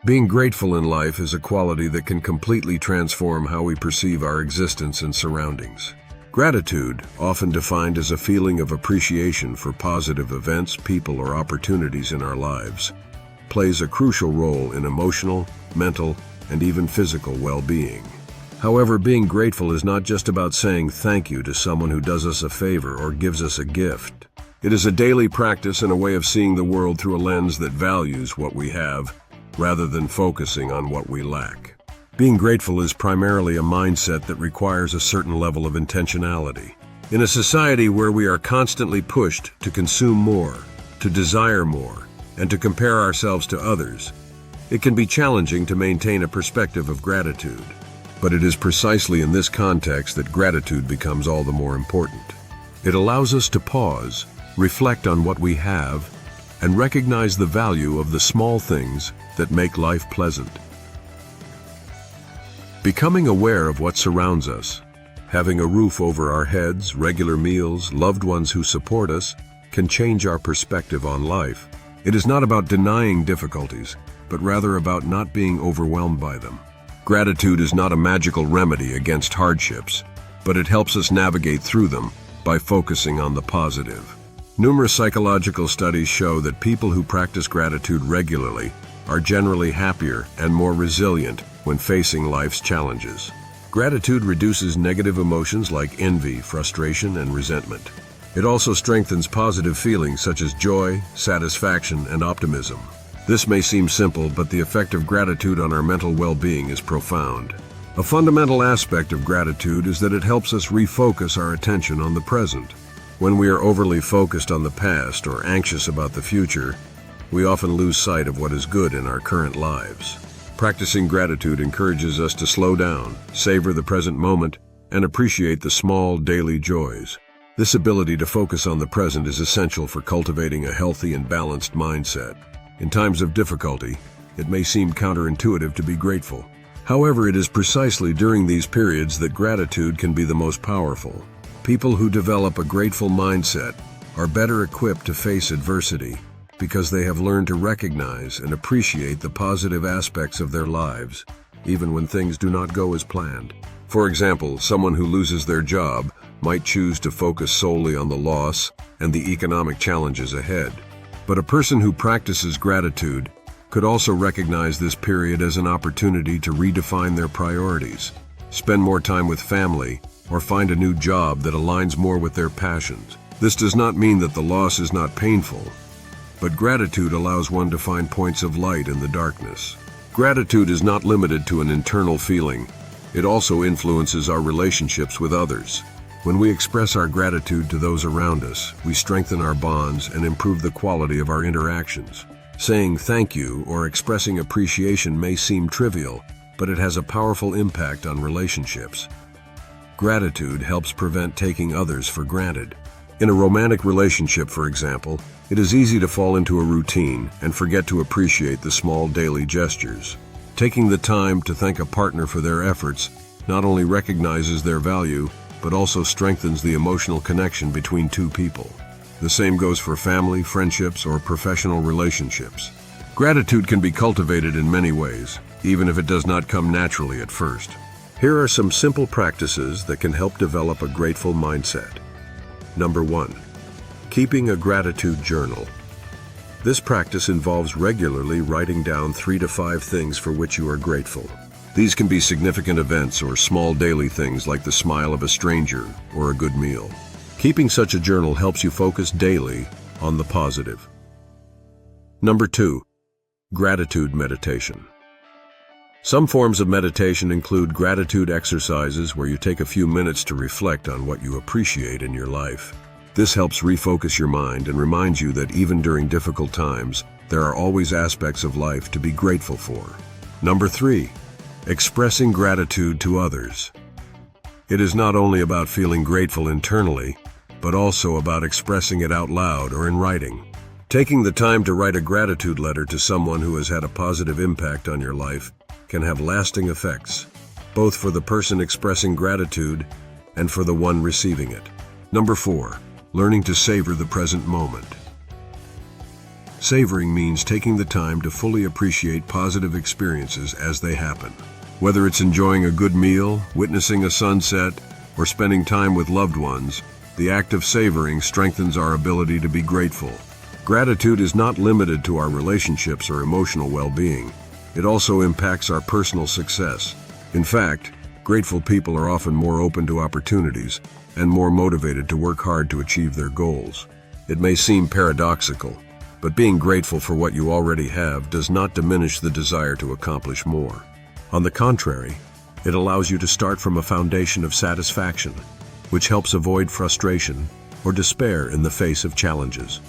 Being grateful in life is a quality that can completely transform how we perceive our existence and surroundings. Gratitude, often defined as a feeling of appreciation for positive events, people, or opportunities in our lives, plays a crucial role in emotional, mental, and even physical well-being. However, being grateful is not just about saying thank you to someone who does us a favor or gives us a gift. It is a daily practice and a way of seeing the world through a lens that values what we have, rather than focusing on what we lack. Being grateful is primarily a mindset that requires a certain level of intentionality. In a society where we are constantly pushed to consume more, to desire more, and to compare ourselves to others, it can be challenging to maintain a perspective of gratitude. But it is precisely in this context that gratitude becomes all the more important. It allows us to pause, reflect on what we have, and recognize the value of the small things that make life pleasant. Becoming aware of what surrounds us, having a roof over our heads, regular meals, loved ones who support us, can change our perspective on life. It is not about denying difficulties, but rather about not being overwhelmed by them. Gratitude is not a magical remedy against hardships, but it helps us navigate through them by focusing on the positive. Numerous psychological studies show that people who practice gratitude regularly are generally happier and more resilient when facing life's challenges. Gratitude reduces negative emotions like envy, frustration, and resentment. It also strengthens positive feelings such as joy, satisfaction, and optimism. This may seem simple, but the effect of gratitude on our mental well-being is profound. A fundamental aspect of gratitude is that it helps us refocus our attention on the present. When we are overly focused on the past or anxious about the future, we often lose sight of what is good in our current lives. Practicing gratitude encourages us to slow down, savor the present moment, and appreciate the small daily joys. This ability to focus on the present is essential for cultivating a healthy and balanced mindset. In times of difficulty, it may seem counterintuitive to be grateful. However, it is precisely during these periods that gratitude can be the most powerful. People who develop a grateful mindset are better equipped to face adversity because they have learned to recognize and appreciate the positive aspects of their lives, even when things do not go as planned. For example, someone who loses their job might choose to focus solely on the loss and the economic challenges ahead. But a person who practices gratitude could also recognize this period as an opportunity to redefine their priorities, spend more time with family, or find a new job that aligns more with their passions. This does not mean that the loss is not painful, but gratitude allows one to find points of light in the darkness. Gratitude is not limited to an internal feeling. It also influences our relationships with others. When we express our gratitude to those around us, we strengthen our bonds and improve the quality of our interactions. Saying thank you or expressing appreciation may seem trivial, but it has a powerful impact on relationships. Gratitude helps prevent taking others for granted. In a romantic relationship, for example, it is easy to fall into a routine and forget to appreciate the small daily gestures. Taking the time to thank a partner for their efforts not only recognizes their value, but also strengthens the emotional connection between two people. The same goes for family, friendships, or professional relationships. Gratitude can be cultivated in many ways, even if it does not come naturally at first. Here are some simple practices that can help develop a grateful mindset. Number 1. Keeping a gratitude journal. This practice involves regularly writing down 3 to 5 things for which you are grateful. These can be significant events or small daily things like the smile of a stranger or a good meal. Keeping such a journal helps you focus daily on the positive. Number 2. Gratitude meditation. Some forms of meditation include gratitude exercises where you take a few minutes to reflect on what you appreciate in your life. This helps refocus your mind and reminds you that even during difficult times, there are always aspects of life to be grateful for. Number 3. Expressing gratitude to others. It is not only about feeling grateful internally, but also about expressing it out loud or in writing. Taking the time to write a gratitude letter to someone who has had a positive impact on your life can have lasting effects, both for the person expressing gratitude and for the one receiving it. Number 4. Learning to savor the present moment. Savoring means taking the time to fully appreciate positive experiences as they happen. Whether it's enjoying a good meal, witnessing a sunset, or spending time with loved ones, the act of savoring strengthens our ability to be grateful. Gratitude is not limited to our relationships or emotional well-being. It also impacts our personal success. In fact, grateful people are often more open to opportunities and more motivated to work hard to achieve their goals. It may seem paradoxical, but being grateful for what you already have does not diminish the desire to accomplish more. On the contrary, it allows you to start from a foundation of satisfaction, which helps avoid frustration or despair in the face of challenges.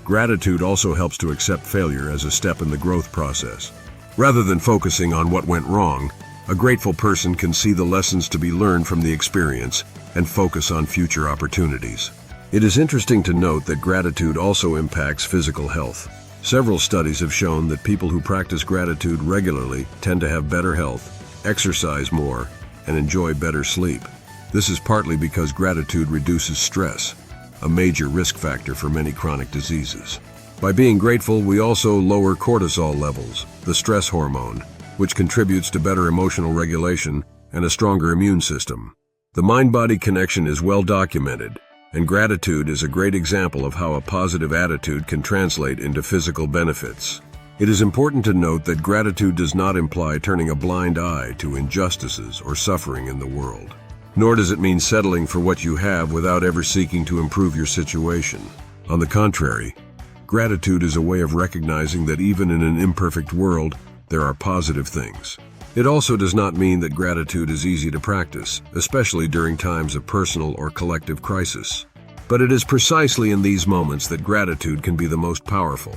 Gratitude also helps to accept failure as a step in the growth process. Rather than focusing on what went wrong, a grateful person can see the lessons to be learned from the experience and focus on future opportunities. It is interesting to note that gratitude also impacts physical health. Several studies have shown that people who practice gratitude regularly tend to have better health, exercise more, and enjoy better sleep. This is partly because gratitude reduces stress, a major risk factor for many chronic diseases. By being grateful, we also lower cortisol levels, the stress hormone, which contributes to better emotional regulation and a stronger immune system. The mind-body connection is well documented, and gratitude is a great example of how a positive attitude can translate into physical benefits. It is important to note that gratitude does not imply turning a blind eye to injustices or suffering in the world. Nor does it mean settling for what you have without ever seeking to improve your situation. On the contrary, gratitude is a way of recognizing that even in an imperfect world, there are positive things. It also does not mean that gratitude is easy to practice, especially during times of personal or collective crisis. But it is precisely in these moments that gratitude can be the most powerful.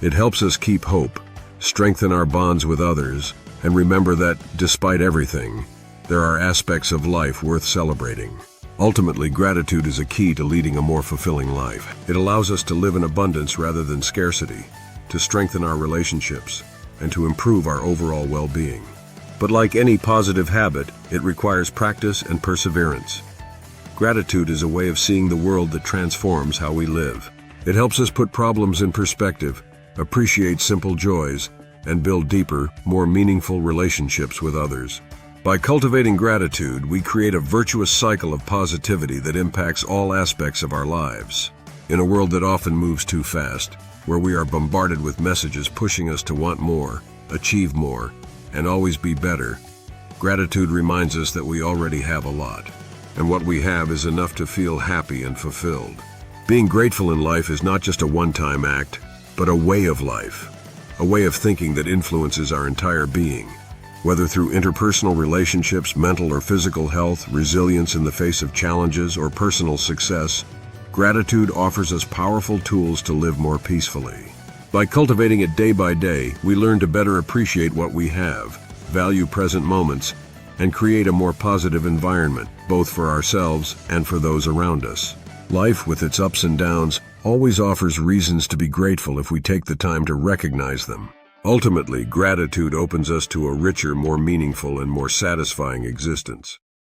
It helps us keep hope, strengthen our bonds with others, and remember that, despite everything, there are aspects of life worth celebrating. Ultimately, gratitude is a key to leading a more fulfilling life. It allows us to live in abundance rather than scarcity, to strengthen our relationships, and to improve our overall well-being. But like any positive habit, it requires practice and perseverance. Gratitude is a way of seeing the world that transforms how we live. It helps us put problems in perspective, appreciate simple joys, and build deeper, more meaningful relationships with others. By cultivating gratitude, we create a virtuous cycle of positivity that impacts all aspects of our lives. In a world that often moves too fast, where we are bombarded with messages pushing us to want more, achieve more, and always be better, gratitude reminds us that we already have a lot, and what we have is enough to feel happy and fulfilled. Being grateful in life is not just a one-time act, but a way of life, a way of thinking that influences our entire being. Whether through interpersonal relationships, mental or physical health, resilience in the face of challenges, or personal success, gratitude offers us powerful tools to live more peacefully. By cultivating it day by day, we learn to better appreciate what we have, value present moments, and create a more positive environment, both for ourselves and for those around us. Life, with its ups and downs, always offers reasons to be grateful if we take the time to recognize them. Ultimately, gratitude opens us to a richer, more meaningful, and more satisfying existence.